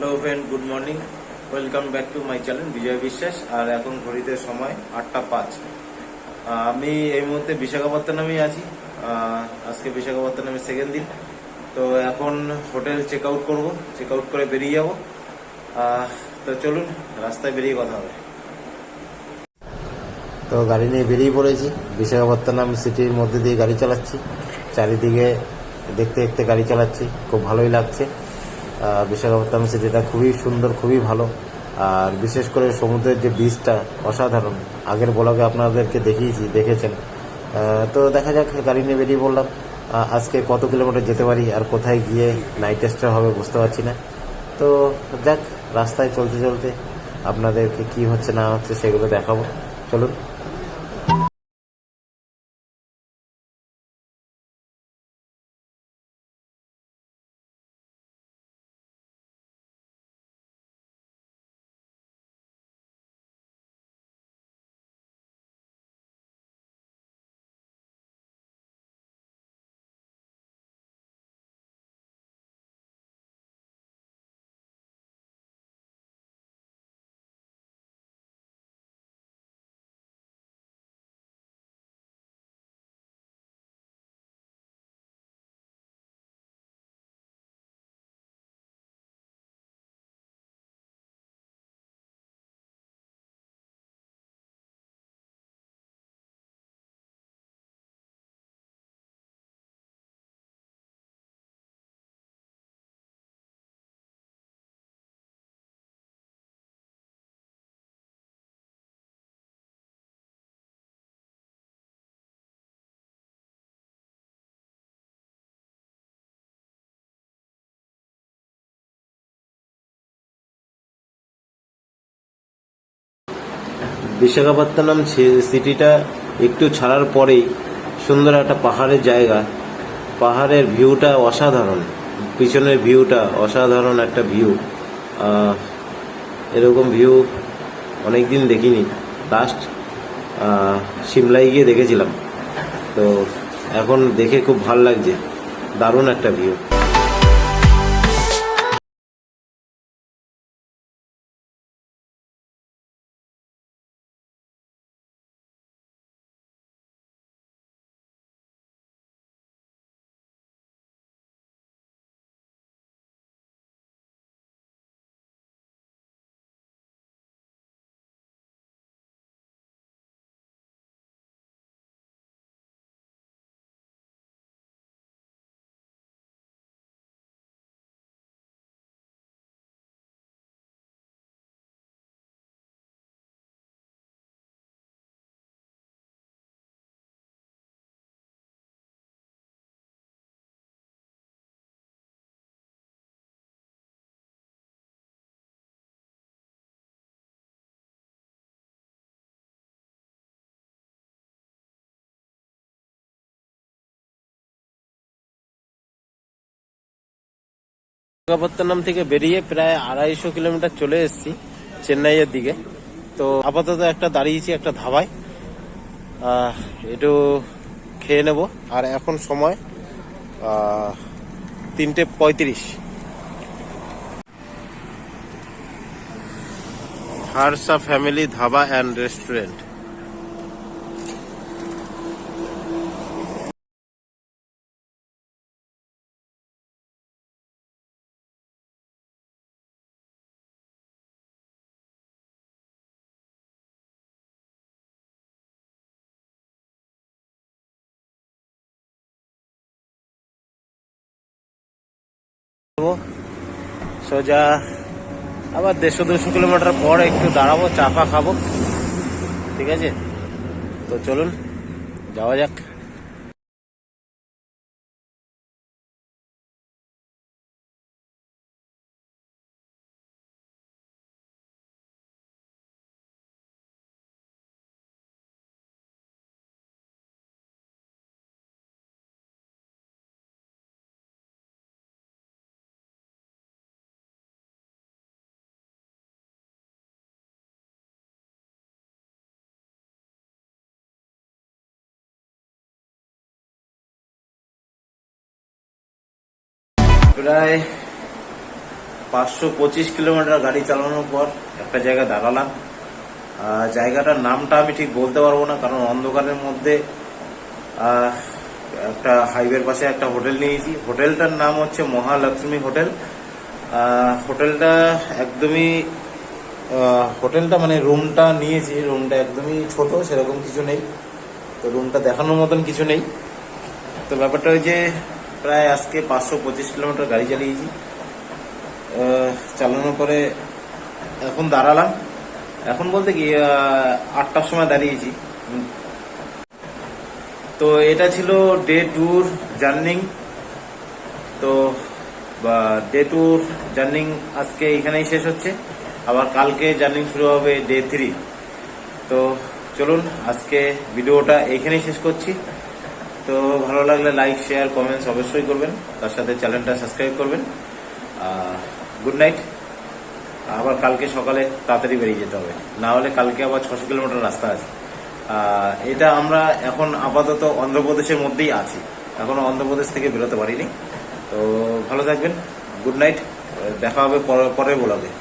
Hello friend, good morning. Welcome back to my channel Bijoy Biswas. আর এখন ঘড়িতে সময় 8টা 5। আমি এই মুহূর্তে বিশাখাপত্তনমে আছি। আজকে বিশাখাপত্তনমের সেকেন্ড দিন। তো এখন হোটেল চেক আউট করবো, চেক আউট করে বেরিয়ে যাবো। তো চলুন, রাস্তায় বেরিয়ে কথা হবে। তো গাড়ি নিয়ে বেরিয়ে পড়েছি, বিশাখাপত্তনম সিটির মধ্যে দিয়ে গাড়ি চালাচ্ছি। চারিদিকে দেখতে দেখতে গাড়ি চালাচ্ছি, খুব ভালোই লাগছে। বিশাখাপত্তনম সিটিটা খুবই সুন্দর, খুবই ভালো। আর বিশেষ করে সমুদ্রের যে বীচটা অসাধারণ। আগের ব্লগে আপনাদেরকে দেখেছেন। তো দেখা যাক, গাড়ি নিয়ে বেরিয়ে পড়লাম। আজকে কত কিলোমিটার যেতে পারি আর কোথায় গিয়ে নাইট স্টে হবে বুঝতে পারছি না। তো যাক, রাস্তায় চলতে চলতে আপনাদেরকে কি হচ্ছে না হচ্ছে সেগুলো দেখাবো। চলুন। বিশাখাপত্তনম সিটিটা একটু ছাড়ার পরেই সুন্দর একটা পাহাড়ের জায়গা। পাহাড়ের ভিউটা অসাধারণ, পিছনের ভিউটা অসাধারণ একটা ভিউ। এরকম ভিউ অনেকদিন দেখিনি। লাস্ট সিমলায় গিয়ে দেখেছিলাম। তো এখন দেখে খুব ভালো লাগছে, দারুণ একটা ভিউ। বিশাখাপত্তনম থেকে বেরিয়ে প্রায় 250 কিলোমিটার চলে এসেছি চেন্নাইয়ের দিকে। তো আপাতত দাঁড়িয়েছি একটা ধাবায়, একটু খেয়ে নেব। আর এখন সময় 3:35। Harsha family dhaba and restaurant. সোজা আবার 150-200 কিলোমিটার পর একটু দাঁড়াবো, চা ফা খাবো। ঠিক আছে, তো চলুন যাওয়া যাক। প্রায় 525 কিলোমিটার গাড়ি চালানোর পর একটা জায়গায় দাঁড়ালাম। জায়গাটার নামটা আমি ঠিক বলতে পারবো না, কারণ অন্ধকারের মধ্যে। একটা হাইওয়ের পাশে একটা হোটেল নিয়েছি। হোটেলটার নাম হচ্ছে মহালক্ষ্মী হোটেল। হোটেলটা একদমই হোটেলটা মানে রুমটা নিয়েছি, রুমটা একদমই ছোট, সেরকম কিছু নেই। তো রুমটা দেখানোর মতন কিছু নেই। তো ব্যাপারটা ওই যে প্রায় আজকে 525 কিলোমিটার গাড়ি চালিয়েছি। চালানোর পরে এখন দাঁড়ালাম। এখন বলতে কি 8টার সময় দাঁড়িয়েছি। তো এটা ছিল ডে ট্যুর জার্নিং। তো ডে ট্যুর জার্নিং আজকে এখানেই শেষ হচ্ছে। আবার কালকে জার্নিং শুরু হবে ডে 3। তো চলুন আজকে ভিডিওটা এইখানেই শেষ করছি। তো ভালো লাগলে লাইক, শেয়ার, কমেন্টস অবশ্যই করবেন, তার সাথে চ্যানেলটা সাবস্ক্রাইব করবেন। Good night. আবার কালকে সকালে তাড়াতাড়ি বেরিয়ে যেতে হবে, না হলে কালকে আবার 600 কিলোমিটার রাস্তা আছে। এটা আমরা এখন আপাতত অন্ধ্রপ্রদেশের মধ্যেই আছি, এখনো অন্ধ্রপ্রদেশ থেকে বেরোতে পারিনি। তো ভালো থাকবেন, গুড নাইট, দেখা হবে পরের ব্লগে।